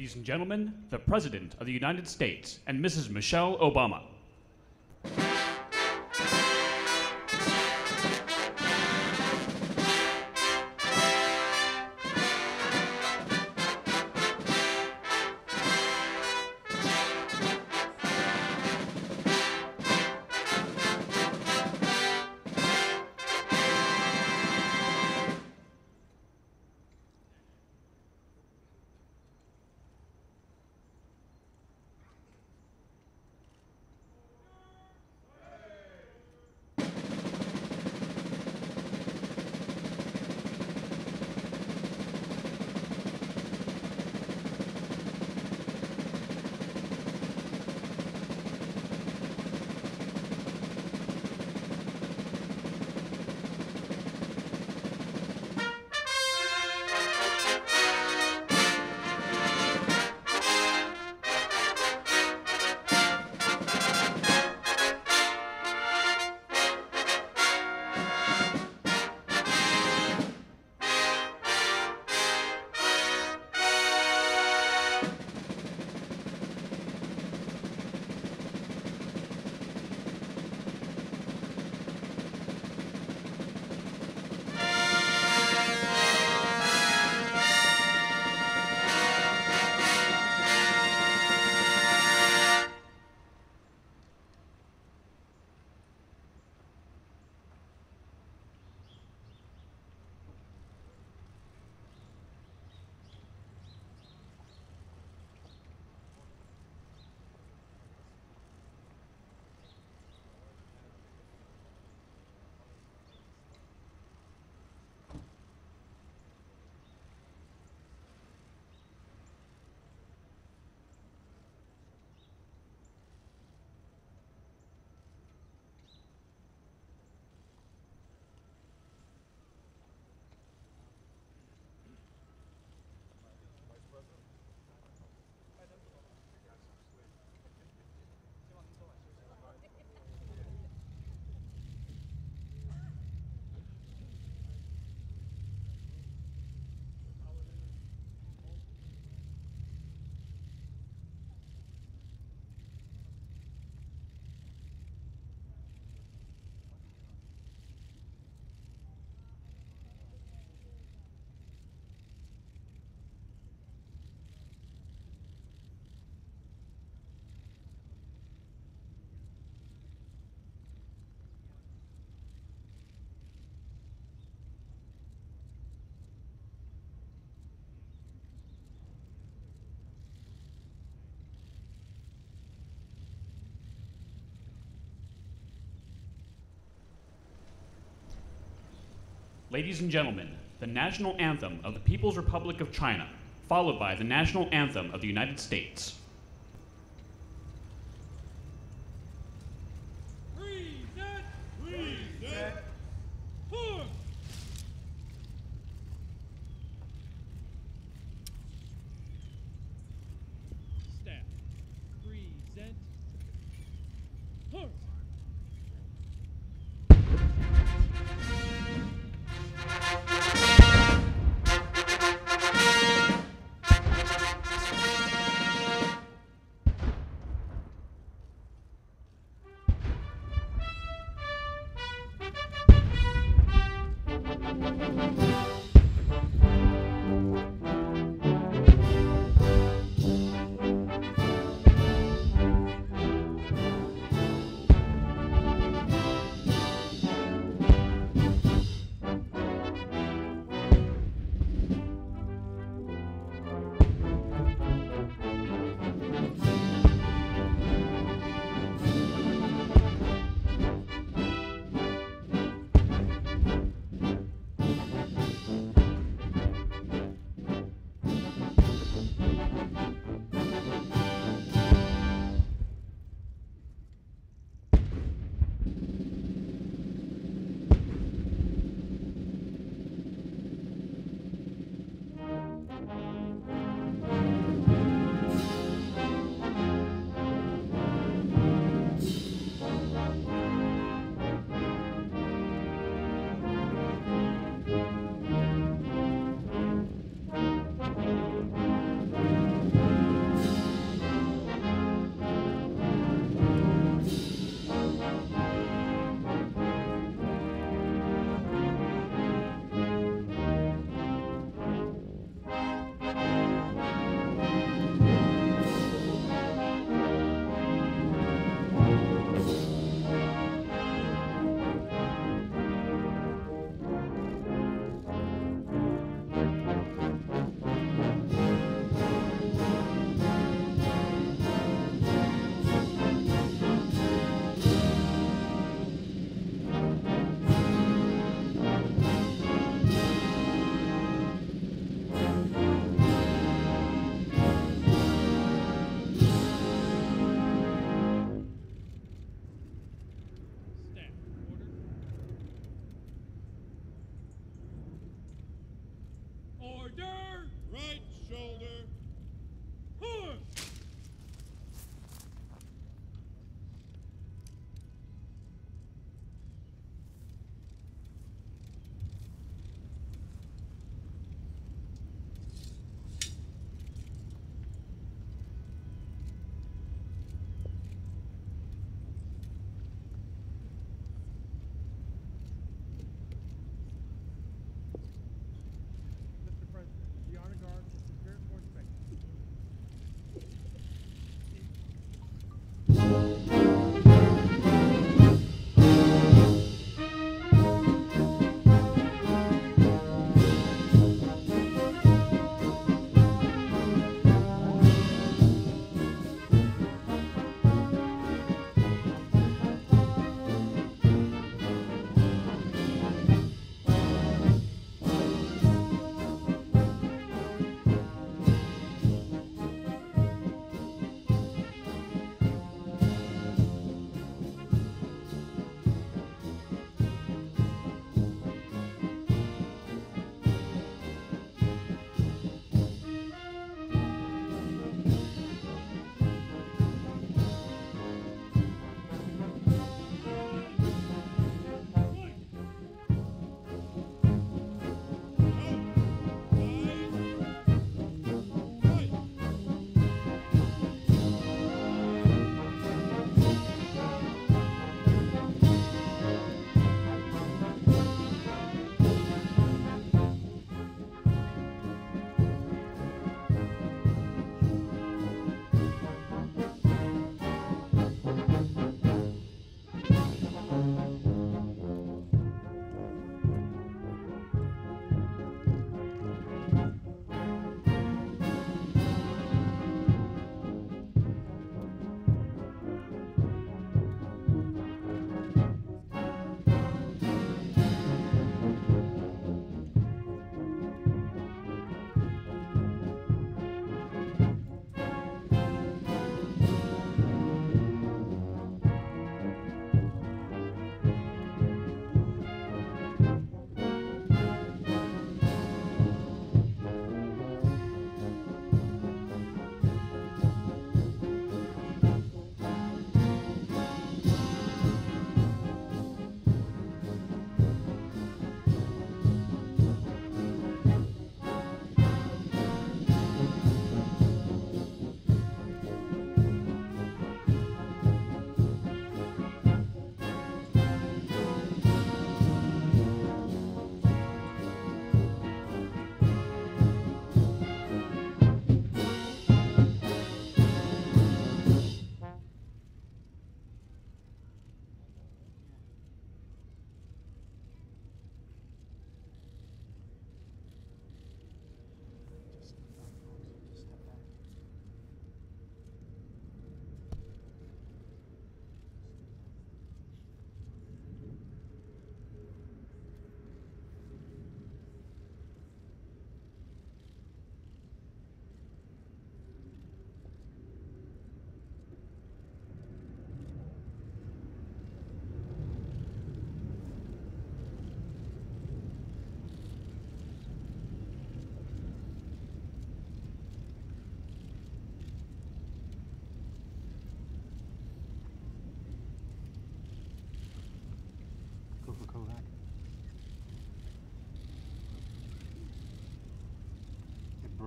Ladies and gentlemen, the President of the United States and Mrs. Michelle Obama. Ladies and gentlemen, the national anthem of the People's Republic of China, followed by the national anthem of the United States.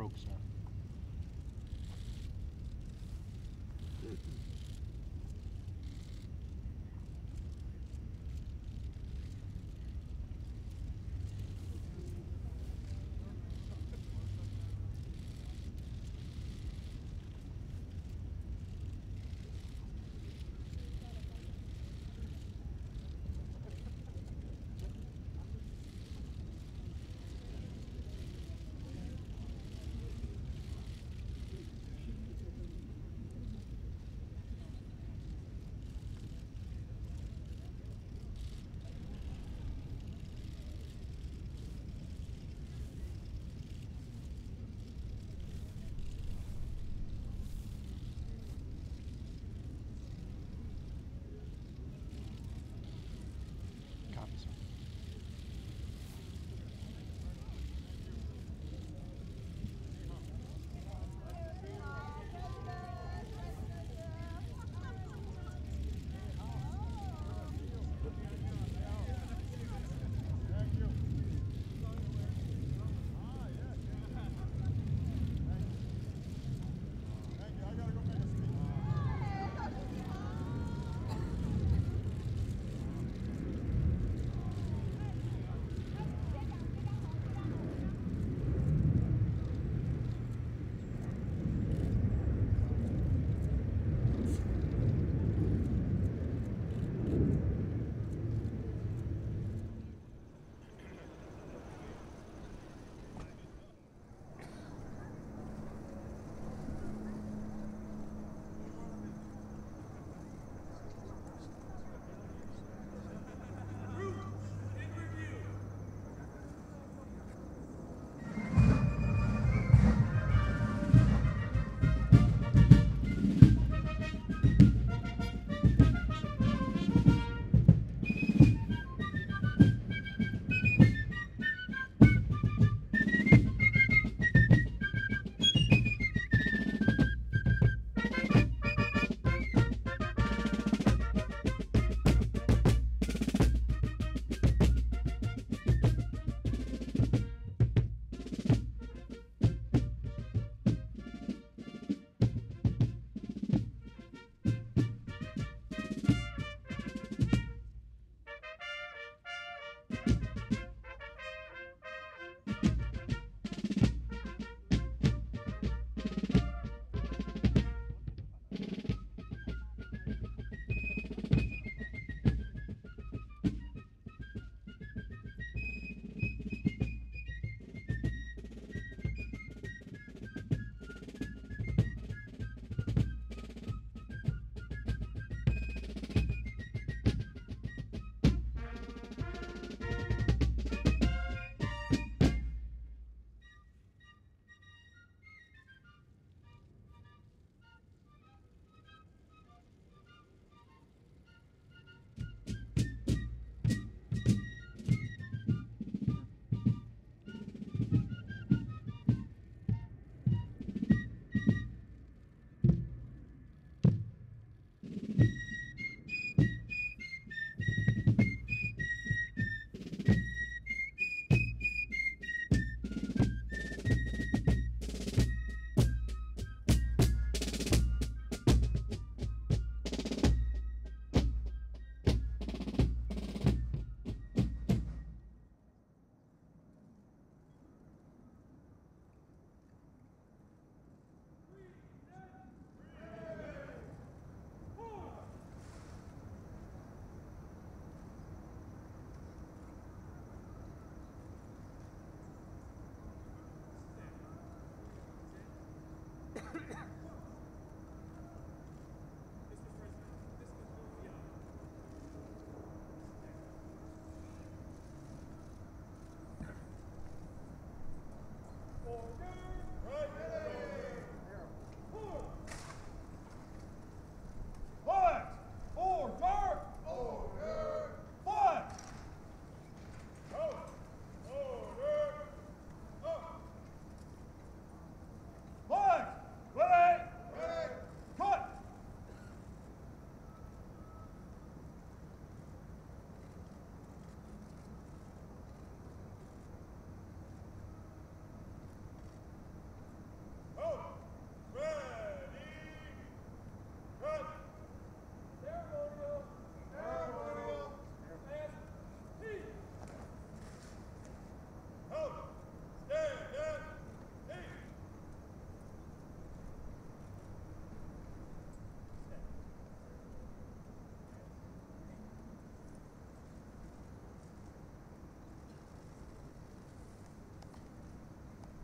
broke, sir.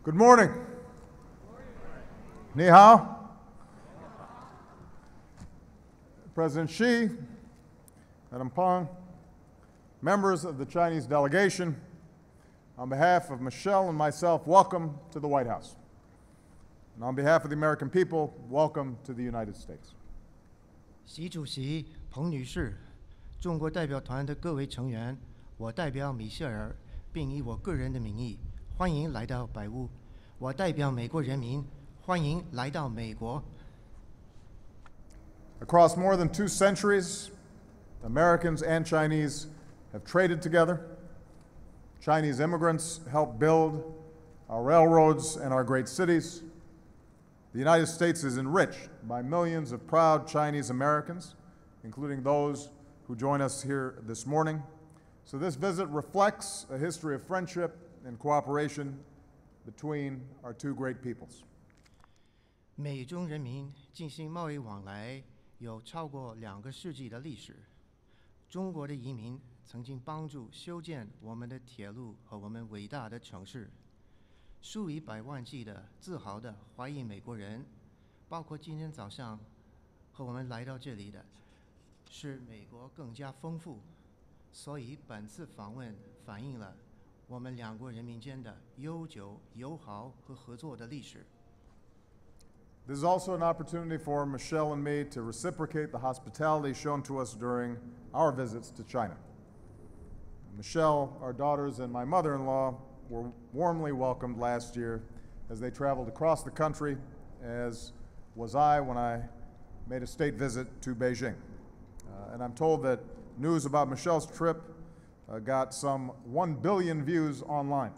Good morning. Ni hao. President Xi, Madam Peng, members of the Chinese delegation, on behalf of Michelle and myself, welcome to the White House. And on behalf of the American people, welcome to the United States. 习主席、彭女士、中国代表团的各位成员，我代表米歇尔，并以我个人的名义，欢迎来到白屋。我代表美国人民，欢迎来到美国。Across more than 2 centuries, Americans and Chinese have traded together. Chinese immigrants helped build our railroads and our great cities. The United States is enriched by millions of proud Chinese Americans, including those who join us here this morning. So this visit reflects a history of friendship and cooperation between our 2 great peoples. 美中人民进行贸易往来有超过2个世纪的历史。中国的移民曾经帮助修建我们的铁路和我们伟大的城市。数以百万计的自豪的华裔美国人，包括今天早上和我们来到这里的，使美国更加丰富。所以本次访问反映了我们2国人民间的悠久、友好和合作的历史。This is also an opportunity for Michelle and me to reciprocate the hospitality shown to us during our visits to China. Michelle, our daughters, and my mother-in-law were warmly welcomed last year as they traveled across the country, as was I when I made a state visit to Beijing. And I'm told that news about Michelle's trip got some 1 billion views online.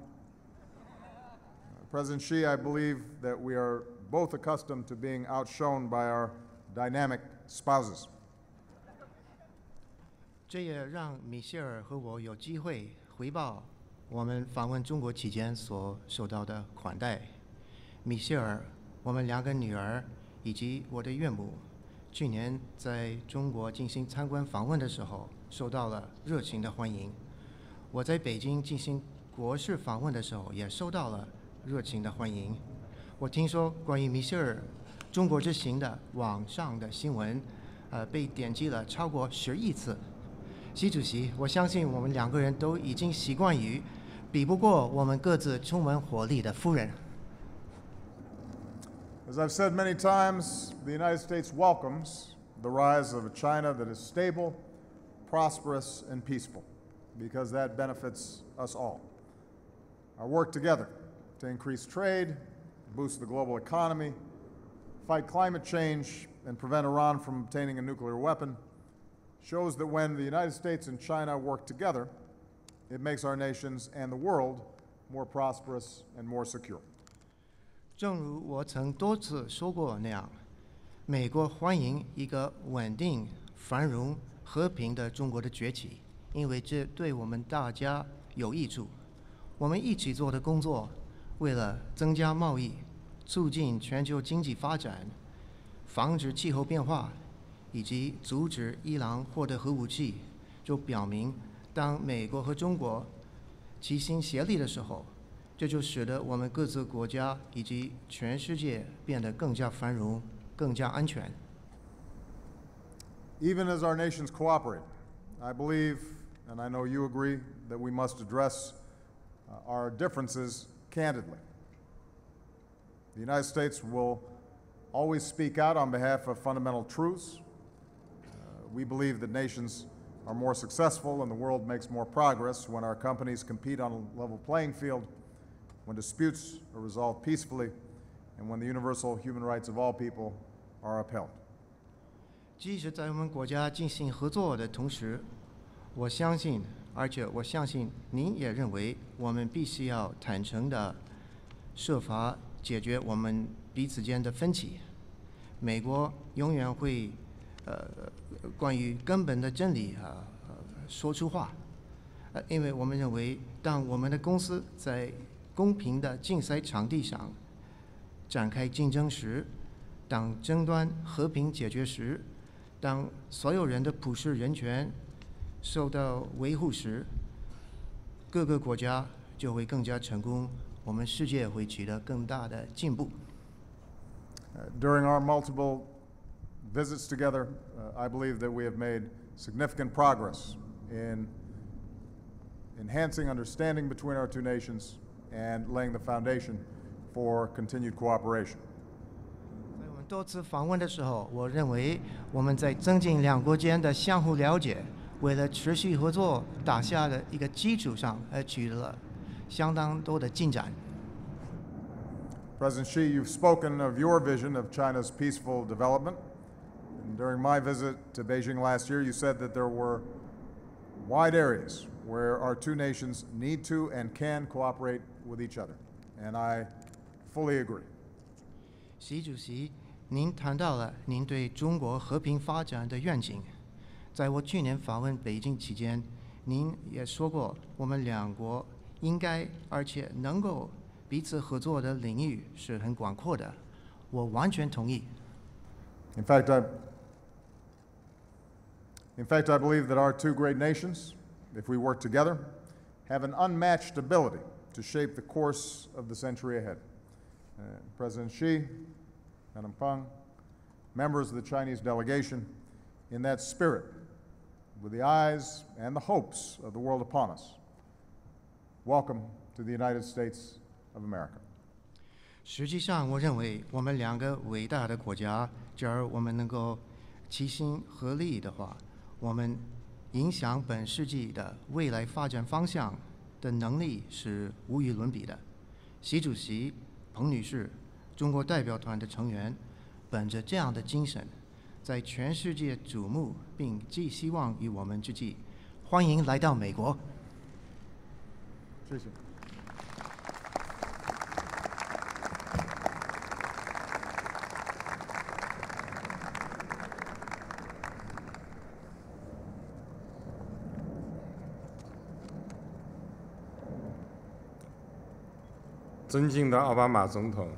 President Xi, I believe that we are both accustomed to being outshone by our dynamic spouses. 这也让米歇尔和我有机会回报我们访问中国期间所受到的款待。米歇尔，我们2个女儿以及我的岳母，去年在中国进行参观访问的时候，受到了热情的欢迎。我在北京进行国事访问的时候，也受到了热情的欢迎。我听说关于米歇尔中国之行的网上的新闻，被点击了超过10亿次。习主席，我相信我们2个人都已经习惯于比不过我们各自充满活力的夫人。As I've said many times, the United States welcomes the rise of a China that is stable, prosperous, and peaceful, because that benefits us all. Our work together to increase trade, boost the global economy, fight climate change, and prevent Iran from obtaining a nuclear weapon shows that when the United States and China work together, it makes our nations and the world more prosperous and more secure. 正如我曾多次说过那样，美国欢迎一个稳定、繁荣、和平的中国的崛起，因为这对我们大家有益处。我们一起做的工作，为了增加贸易、促进全球经济发展、防止气候变化，以及阻止伊朗获得核武器，就表明，当美国和中国齐心协力的时候，这就使得我们各自国家以及全世界变得更加繁荣、更加安全。Even as our nations cooperate, I believe, and I know you agree, that we must address our differences candidly. The United States will always speak out on behalf of fundamental truths. We believe that nations are more successful and the world makes more progress when our companies compete on a level playing field, when disputes are resolved peacefully, and when the universal human rights of all people are upheld. 即使在我们国家进行合作的同时，我相信，而且我相信您也认为，我们必须要坦诚地设法解决我们彼此间的分歧。美国永远会关于根本的真理说出话，因为我们认为，当我们的公司在公平的竞赛场地上展开竞争时，当争端和平解决时，当所有人的普世人权受到维护时，各个国家就会更加成功，我们世界会取得更大的进步。During our multiple visits together, I believe that we have made significant progress in enhancing understanding between our two nations and laying the foundation for continued cooperation. 在我们多次访问的时候，我认为我们在增进两国间的相互了解，为了持续合作打下的一个基础上，取得了相当多的进展。President Xi, you've spoken of your vision of China's peaceful development. And during my visit to Beijing last year, you said that there were wide areas where our two nations need to and can cooperate with each other. And I fully agree. 习主席，您谈到了您对中国和平发展的愿景。在我去年访问北京期间，您也说过，我们两国应该而且能够彼此合作的领域是很广阔的，我完全同意。In fact, I believe that our two great nations, if we work together, have an unmatched ability to shape the course of the century ahead. President Xi, Madam Peng, members of the Chinese delegation, in that spirit, with the eyes and the hopes of the world upon us, welcome to the United States of America. 实际上，我认为我们两个伟大的国家，假如我们能够齐心合力的话，我们影响本世纪的未来发展方向的能力是无与伦比的。习主席、彭女士，中国代表团的成员，本着这样的精神，在全世界瞩目并寄希望于我们之际，欢迎来到美国。谢谢。尊敬的奥巴马总统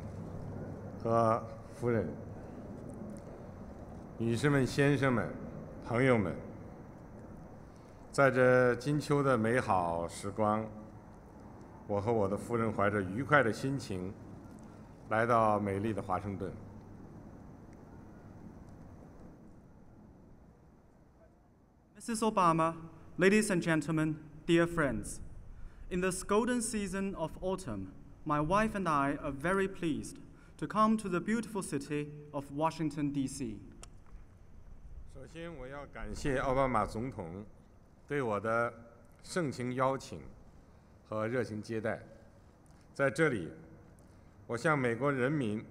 和夫人，女士们、先生们、朋友们，在这金秋的美好时光，我和我的夫人怀着愉快的心情来到美丽的华盛顿。Mrs. Obama, ladies and gentlemen, dear friends, in this golden season of autumn, my wife and I are very pleased to come to the beautiful city of Washington, D.C. 首先，我要感谢奥巴马总统对我的盛情邀请和热情接待。在这里，我向美国人民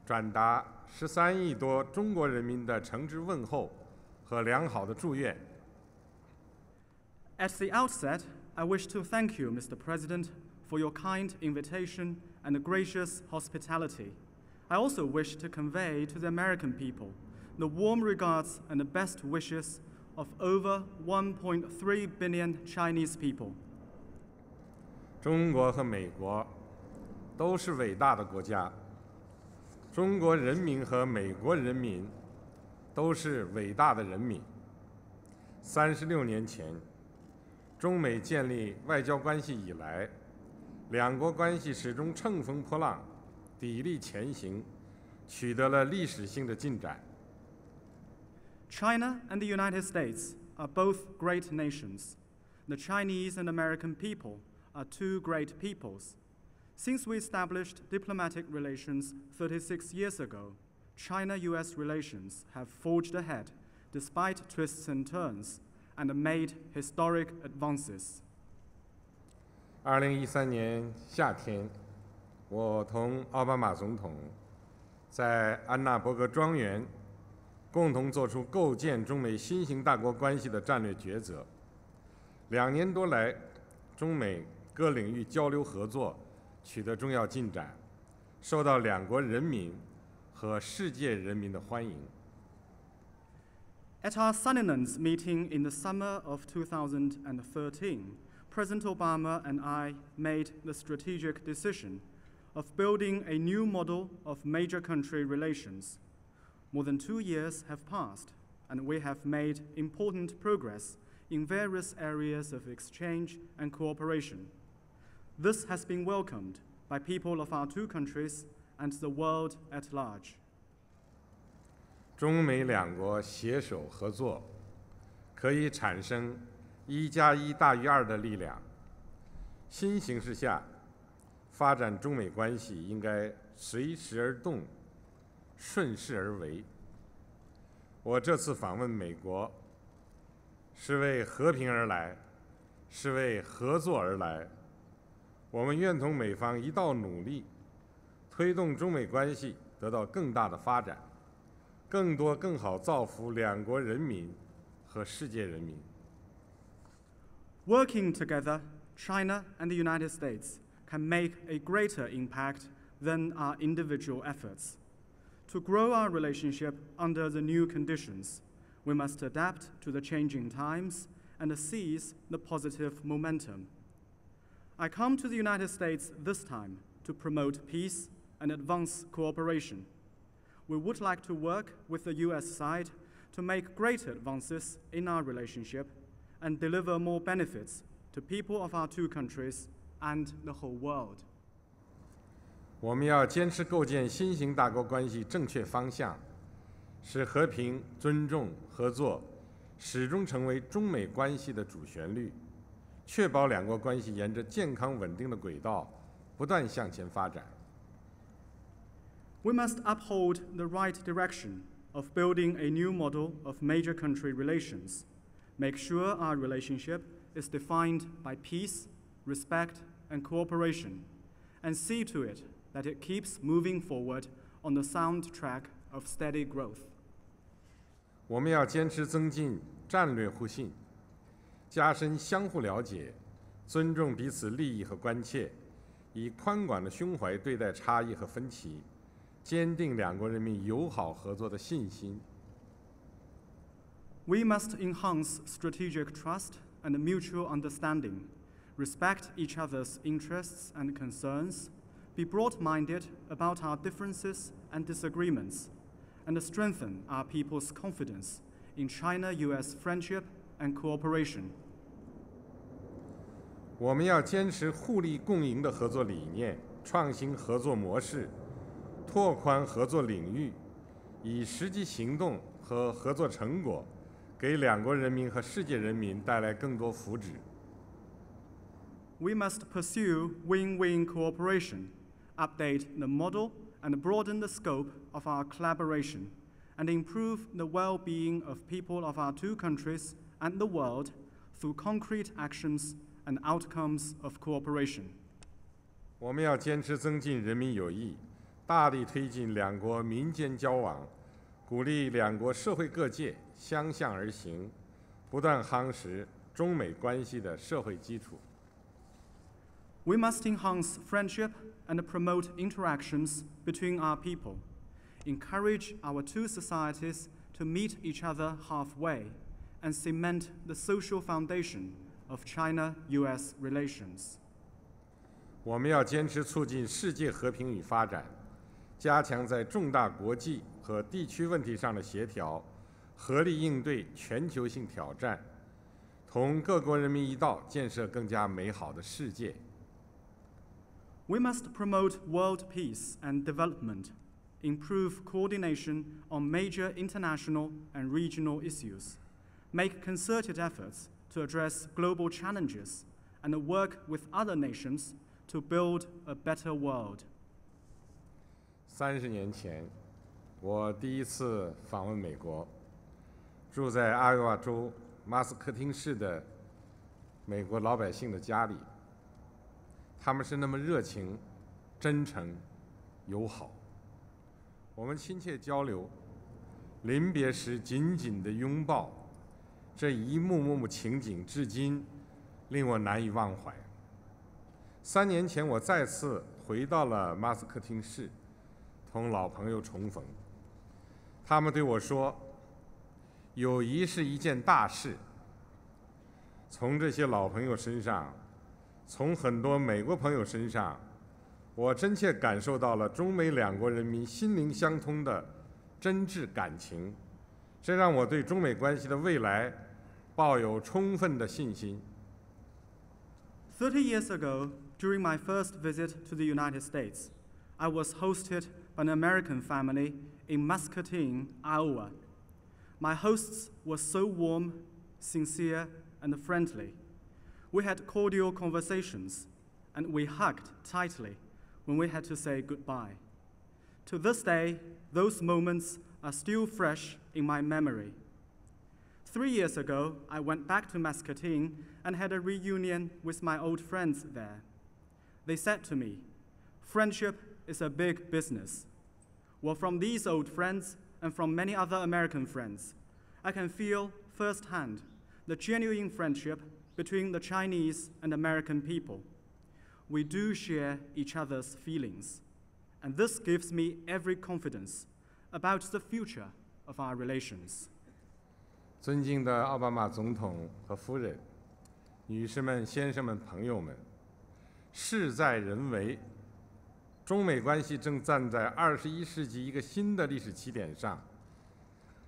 转达13亿多中国人民的诚挚问候和良好的祝愿。At the outset, I wish to thank you, Mr. President, for your kind invitation and gracious hospitality. I also wish to convey to the American people the warm regards and the best wishes of over 1.3 billion Chinese people. 中国和美国都是伟大的国家，中国人民和美国人民都是伟大的人民。36年前，中美建立外交关系以来，两国关系始终乘风破浪，砥砺前行，取得了历史性的进展。China and the United States are both great nations. The Chinese and American people are two great peoples. Since we established diplomatic relations 36 years ago, China-US relations have forged ahead despite twists and turns and made historic advances. 2013年夏天，我同奥巴马总统在安娜伯格庄园共同作出构建中美新型大国关系的战略抉择。2年多来，中美各领域交流合作取得重要进展，受到两国人民和世界人民的欢迎。At our Sunninans meeting in the summer of 2013, President Obama and I made the strategic decision of building a new model of major country relations. More than 2 years have passed, and we have made important progress in various areas of exchange and cooperation. This has been welcomed by people of our two countries and the world at large. 中美两国携手合作，可以产生1+1大于2的力量。新形势下，发展中美关系应该随时而动，顺势而为。我这次访问美国，是为和平而来，是为合作而来。我们愿同美方一道努力，推动中美关系得到更大的发展，更多更好造福两国人民和世界人民。Working together, China and the United States can make a greater impact than our individual efforts. To grow our relationship under the new conditions, we must adapt to the changing times and seize the positive momentum. I come to the United States this time to promote peace and advance cooperation. We would like to work with the US side to make greater advances in our relationship and deliver more benefits to people of our two countries and the whole world. 我们要坚持构建新型大国关系正确方向，使和平、尊重、合作始终成为中美关系的主旋律，确保两国关系沿着健康稳定的轨道不断向前发展。We must uphold the right direction of building a new model of major country relations, make sure our relationship is defined by peace, respect, and cooperation, and see to it that it keeps moving forward on the sound track of steady growth. 我们要坚持增进战略互信，加深相互了解，尊重彼此利益和关切，以宽广的胸怀对待差异和分歧，坚定两国人民友好合作的信心。We must enhance strategic trust and mutual understanding, respect each other's interests and concerns, be broad-minded about our differences and disagreements, and strengthen our people's confidence in China-US friendship and cooperation. 我们要坚持互利共赢的合作理念，创新合作模式，拓宽合作领域，以实际行动和合作成果，给两国人民和世界人民带来更多福祉。We must pursue win-win cooperation, update the model and broaden the scope of our collaboration, and improve the well-being of people of our two countries and the world through concrete actions and outcomes of cooperation. 我们要坚持增进人民友谊，大力推进两国民间交往，鼓励两国社会各界相向而行，不断夯实中美关系的社会基础。We must enhance friendship and promote interactions between our people, encourage our two societies to meet each other halfway, and cement the social foundation of China-US relations. 我们要坚持促进世界和平与发展，加强在重大国际和地区问题上的协调，合力应对全球性挑战，同各国人民一道建设更加美好的世界。We must promote world peace and development, improve coordination on major international and regional issues, make concerted efforts to address global challenges, and work with other nations to build a better world. 30年前，我第一次访问美国，住在阿约瓦州马斯克汀市的美国老百姓的家里。他们是那么热情、真诚、友好。我们亲切交流，临别时紧紧的拥抱，这一幕幕情景至今令我难以忘怀。3年前，我再次回到了马斯克汀市，同老朋友重逢。他们对我说：“友谊是一件大事。”从这些老朋友身上，从很多美国朋友身上，我真切感受到了中美两国人民心灵相通的真挚感情，这让我对中美关系的未来抱有充分的信心。30 years ago, during my first visit to the United States, I was hosted by an American family in Muscatine, Iowa. My hosts were so warm, sincere, and friendly. We had cordial conversations, and we hugged tightly when we had to say goodbye. To this day, those moments are still fresh in my memory. 3 years ago, I went back to Muscatine and had a reunion with my old friends there. They said to me, "Friendship is a big business." Well, from these old friends and from many other American friends, I can feel firsthand the genuine friendship between the Chinese and American people. We do share each other's feelings, and this gives me every confidence about the future of our relations. 尊敬的奥巴马总统和夫人，女士们、先生们、朋友们，事在人为，中美关系正站在21世纪一个新的历史起点上。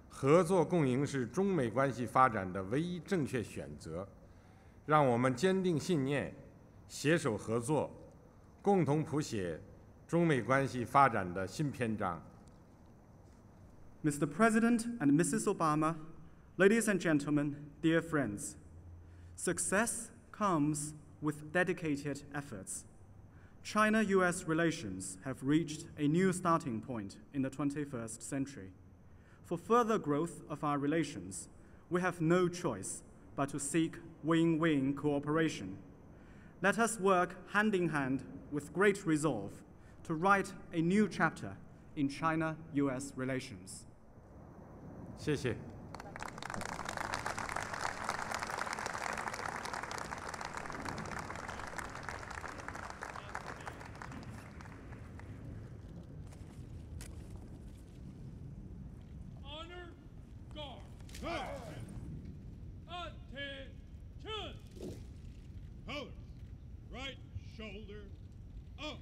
合作共赢是中美关系发展的唯一正确选择。让我们坚定信念，携手合作，共同谱写中美关系发展的新篇章。Mr. President and Mrs. Obama, ladies and gentlemen, dear friends, success comes with dedicated efforts. China-US relations have reached a new starting point in the 21st century. For further growth of our relations, we have no choice but to seek win-win cooperation. Let us work hand in hand with great resolve to write a new chapter in China-US relations. 谢谢。Honor guard. Attention. Colors. Right shoulder up.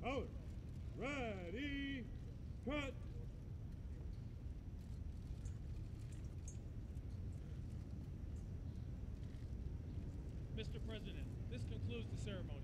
Colors. Ready. Cut. Mr. President, this concludes the ceremony.